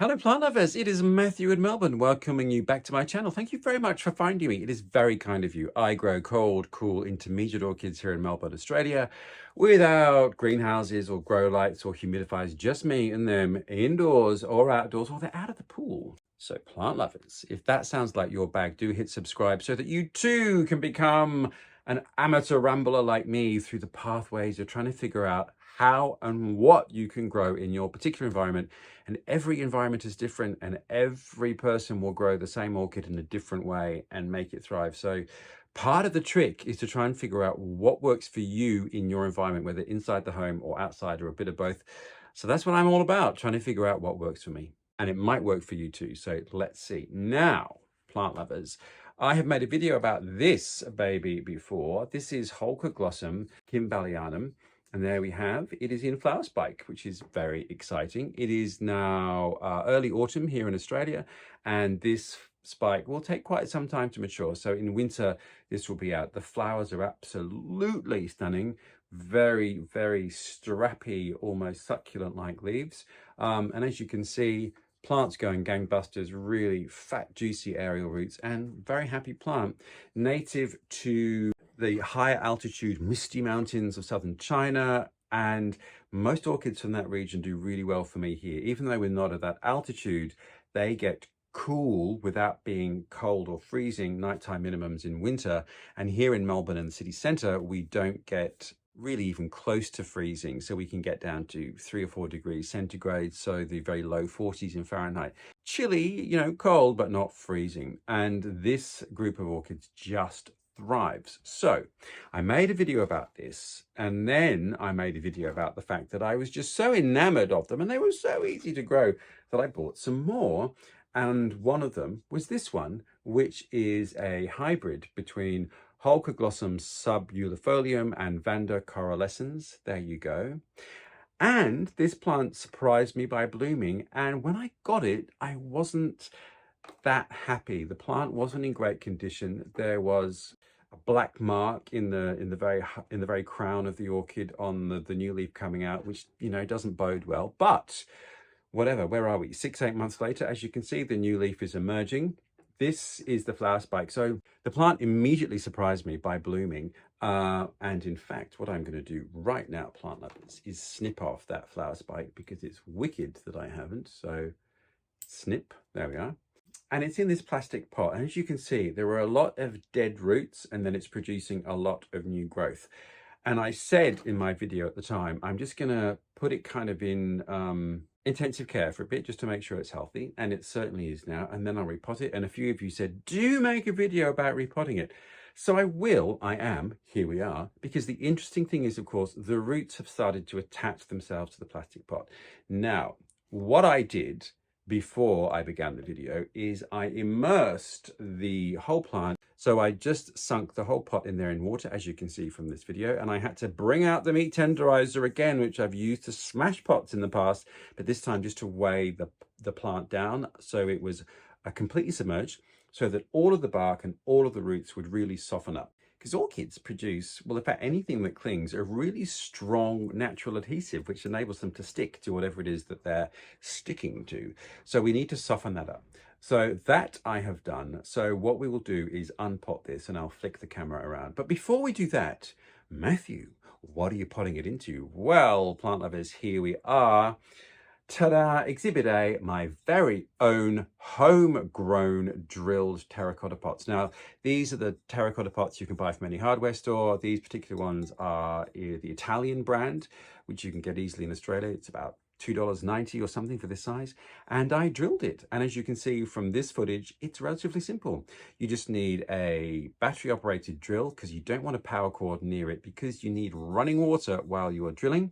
Hello plant lovers, it is Matthew in Melbourne welcoming you back to my channel. Thank you very much for finding me. It is very kind of you. I grow cold, cool, intermediate orchids here in Melbourne, Australia without greenhouses or grow lights or humidifiers, just me and them indoors or outdoors, or they're out of the pool. So plant lovers, if that sounds like your bag, do hit subscribe so that you too can become an amateur rambler like me through the pathways of trying to figure out how and what you can grow in your particular environment. And every environment is different, and every person will grow the same orchid in a different way and make it thrive. So part of the trick is to try and figure out what works for you in your environment, whether inside the home or outside or a bit of both. So that's what I'm all about, trying to figure out what works for me. And it might work for you too. So let's see. Now, plant lovers, I have made a video about this baby before. This is Holcoglossum kimbalianum. And there we have, it is in flower spike, which is very exciting. It is now early autumn here in Australia, and this spike will take quite some time to mature. So in winter, this will be out. The flowers are absolutely stunning. Very, very strappy, almost succulent-like leaves. And as you can see, plants going gangbusters, really fat, juicy aerial roots, and very happy plant, native to the higher altitude misty mountains of southern China, and most orchids from that region do really well for me here. Even though we're not at that altitude, they get cool without being cold or freezing, nighttime minimums in winter. And here in Melbourne and the city centre, we don't get really even close to freezing, so we can get down to 3 or 4 degrees centigrade, so the very low 40s in Fahrenheit. Chilly, you know, cold, but not freezing. And this group of orchids just thrives. So I made a video about this, and then I made a video about the fact that I was just so enamored of them and they were so easy to grow that I bought some more. And one of them was this one, which is a hybrid between Holcoglossum subulifolium and Vanda coerulescens. There you go. And this plant surprised me by blooming, and when I got it, I wasn't that happy. The plant wasn't in great condition. There was a black mark in the very crown of the orchid on the new leaf coming out, which, you know, doesn't bode well. But whatever, where are we? 6-8 months later, as you can see, the new leaf is emerging. This is the flower spike. So the plant immediately surprised me by blooming. And in fact, what I'm going to do right now, plant lovers, is snip off that flower spike, because it's wicked that I haven't. So snip, there we are. And it's in this plastic pot. And as you can see, there are a lot of dead roots, and then it's producing a lot of new growth. And I said in my video at the time, I'm just going to put it kind of in intensive care for a bit, just to make sure it's healthy. And it certainly is now. And then I'll repot it. And a few of you said, do make a video about repotting it. So I will, I am, here we are, because the interesting thing is, of course, the roots have started to attach themselves to the plastic pot. Now, what I did before I began the video is I immersed the whole plant. So I just sunk the whole pot in there in water, as you can see from this video, and I had to bring out the meat tenderizer again, which I've used to smash pots in the past, but this time just to weigh the plant down. So it was completely submerged, so that all of the bark and all of the roots would really soften up. Because orchids produce, well, in fact, anything that clings, a really strong natural adhesive, which enables them to stick to whatever it is that they're sticking to. So we need to soften that up. So that I have done. So what we will do is unpot this, and I'll flick the camera around. But before we do that, Matthew, what are you potting it into? Well, plant lovers, here we are. Ta-da! Exhibit A, my very own homegrown drilled terracotta pots. Now, these are the terracotta pots you can buy from any hardware store. These particular ones are the Italian brand, which you can get easily in Australia. It's about $2.90 or something for this size. And I drilled it. And as you can see from this footage, it's relatively simple. You just need a battery operated drill, because you don't want a power cord near it, because you need running water while you are drilling.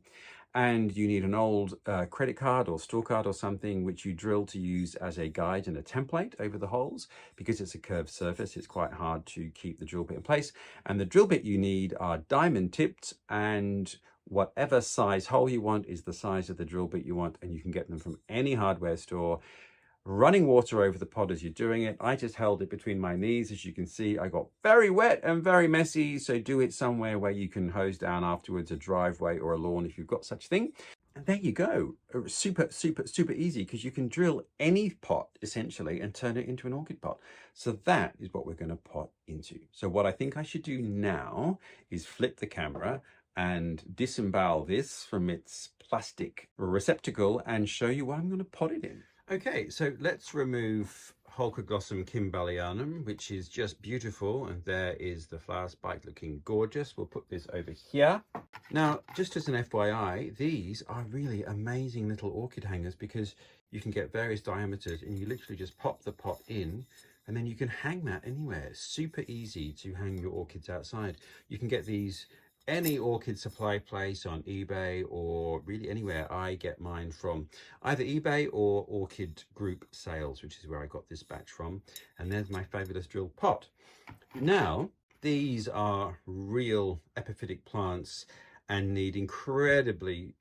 And you need an old credit card or store card or something, which you drill to use as a guide and a template over the holes. Because it's a curved surface, it's quite hard to keep the drill bit in place. And the drill bit you need are diamond tipped, and whatever size hole you want is the size of the drill bit you want, and you can get them from any hardware store. Running water over the pot as you're doing it. I just held it between my knees. As you can see, I got very wet and very messy, so do it somewhere where you can hose down afterwards, a driveway or a lawn if you've got such thing. And there you go. Super, super, super easy because you can drill any pot essentially and turn it into an orchid pot. So that is what we're going to pot into. So what I think I should do now is flip the camera and disembowel this from its plastic receptacle and show you what I'm going to pot it in. Okay, so let's remove Holcoglossum kimballianum, which is just beautiful, and there is the flower spike looking gorgeous. We'll put this over here. Now, just as an FYI, these are really amazing little orchid hangers because you can get various diameters and you literally just pop the pot in and then you can hang that anywhere. It's super easy to hang your orchids outside. You can get these any orchid supply place on eBay or really anywhere. I get mine from either eBay or Orchid Group Sales, which is where I got this batch from. And there's my fabulous drilled pot. Now, these are real epiphytic plants and need incredibly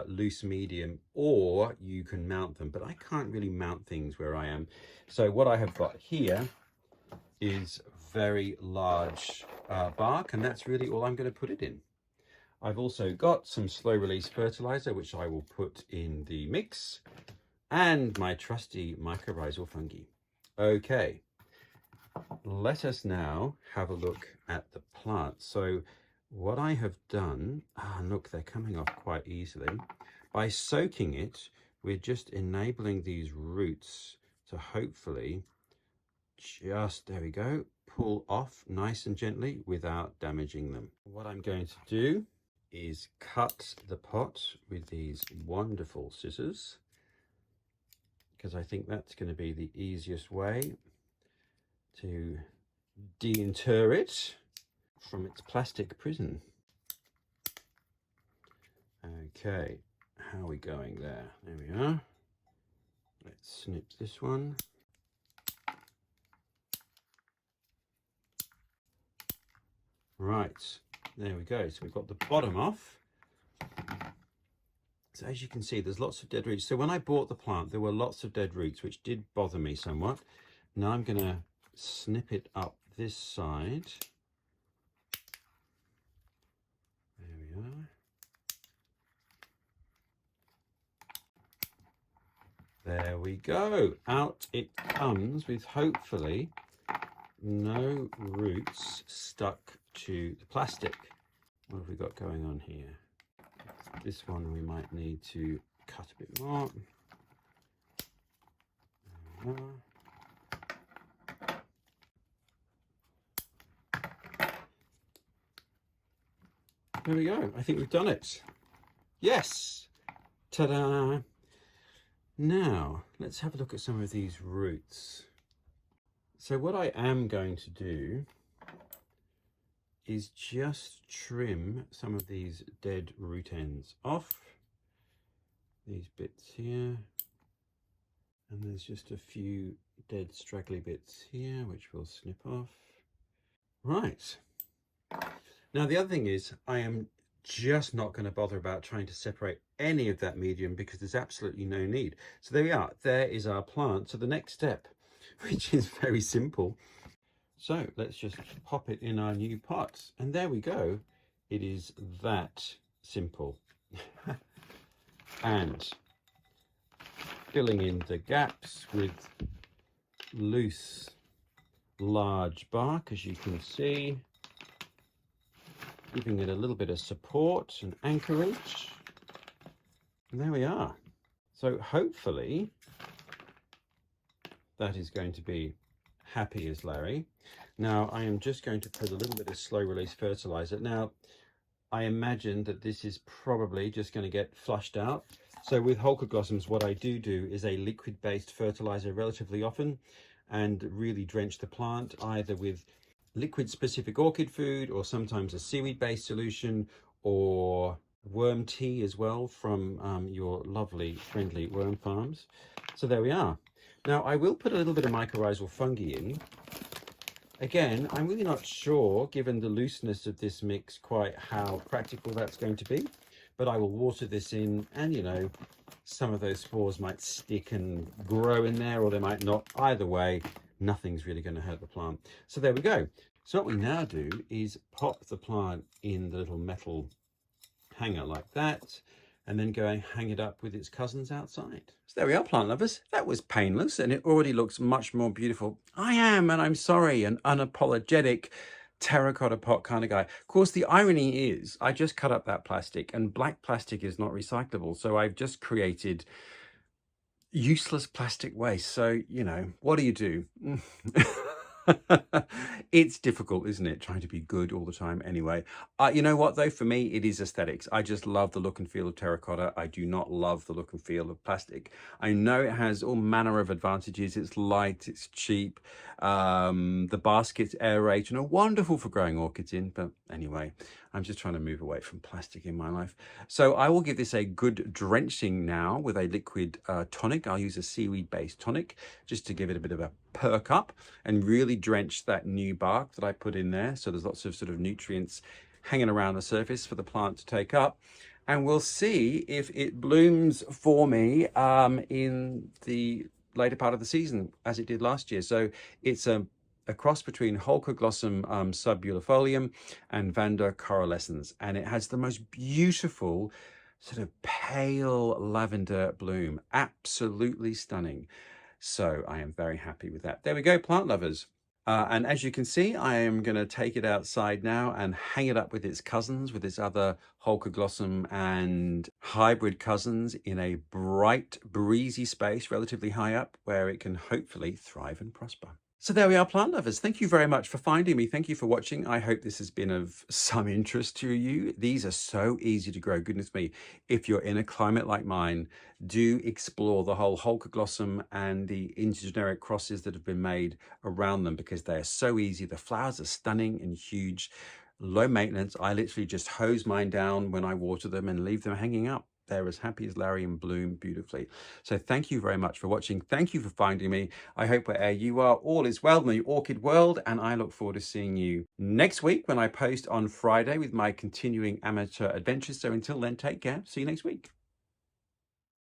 loose medium, or you can mount them, but I can't really mount things where I am. So what I have got here is very large bark, and that's really all I'm going to put it in. I've also got some slow release fertilizer, which I will put in the mix, and my trusty mycorrhizal fungi. Okay, let us now have a look at the plant. So what I have done, look, they're coming off quite easily. By soaking it, we're just enabling these roots to hopefully just, there we go, pull off nice and gently without damaging them. What I'm going to do is cut the pot with these wonderful scissors, because I think that's going to be the easiest way to de-inter it from its plastic prison. Okay, how are we going there? There we are. Let's snip this one. Right, there we go. So we've got the bottom off. So as you can see, there's lots of dead roots. So when I bought the plant, there were lots of dead roots, which did bother me somewhat. Now I'm going to snip it up this side. There we are. There we go. Out it comes with hopefully no roots stuck to the plastic. What have we got going on here? This one we might need to cut a bit more. There we are. There we go. I think we've done it. Yes. Ta-da. Now, let's have a look at some of these roots. So what I am going to do is just trim some of these dead root ends off. These bits here. And there's just a few dead straggly bits here, which we'll snip off. Right. Now, the other thing is I am just not going to bother about trying to separate any of that medium because there's absolutely no need. So there we are. There is our plant. So the next step, which is very simple. So let's just pop it in our new pots. And there we go. It is that simple. And filling in the gaps with loose, large bark, as you can see. Giving it a little bit of support and anchorage. And there we are. So hopefully that is going to be happy as Larry. Now I am just going to put a little bit of slow release fertilizer. Now I imagine that this is probably just going to get flushed out. So with Holcoglossums, what I do is a liquid based fertilizer relatively often and really drench the plant either with liquid specific orchid food or sometimes a seaweed based solution or worm tea as well from your lovely friendly worm farms. So there we are. Now I will put a little bit of mycorrhizal fungi in. Again, I'm really not sure, given the looseness of this mix, quite how practical that's going to be, but I will water this in and, you know, some of those spores might stick and grow in there or they might not. Either way, nothing's really going to hurt the plant. So there we go. So what we now do is pop the plant in the little metal hanger like that. and then go and hang it up with its cousins outside. So there we are, plant lovers. That was painless, and it already looks much more beautiful. I am, and I'm sorry, an unapologetic terracotta pot kind of guy. Of course, the irony is I just cut up that plastic, and black plastic is not recyclable, so I've just created useless plastic waste. So, you know, what do you do? It's difficult, isn't it? Trying to be good all the time. Anyway, you know what, though? For me, it is aesthetics. I just love the look and feel of terracotta. I do not love the look and feel of plastic. I know it has all manner of advantages. It's light, it's cheap. The baskets aerate and are wonderful for growing orchids in. But anyway, I'm just trying to move away from plastic in my life. So I will give this a good drenching now with a liquid tonic. I'll use a seaweed-based tonic just to give it a bit of a perk up and really drench that new bark that I put in there. So there's lots of sort of nutrients hanging around the surface for the plant to take up. And we'll see if it blooms for me in the later part of the season as it did last year. So it's a cross between Holcoglossum subulifolium and Vanda coerulescens, and it has the most beautiful sort of pale lavender bloom. Absolutely stunning. So I am very happy with that. There we go, plant lovers. And as you can see, I am going to take it outside now and hang it up with its cousins, with its other Holcoglossum and hybrid cousins in a bright, breezy space relatively high up where it can hopefully thrive and prosper. So there we are, plant lovers. Thank you very much for finding me. Thank you for watching. I hope this has been of some interest to you. These are so easy to grow. Goodness me. If you're in a climate like mine, do explore the whole Holcoglossum and the intergeneric crosses that have been made around them because they are so easy. The flowers are stunning and huge, low maintenance. I literally just hose mine down when I water them and leave them hanging up. They're as happy as Larry and bloom beautifully. So thank you very much for watching. Thank you for finding me. I hope wherever you are, all is well in the orchid world. And I look forward to seeing you next week when I post on Friday with my continuing amateur adventures. So until then, take care. See you next week.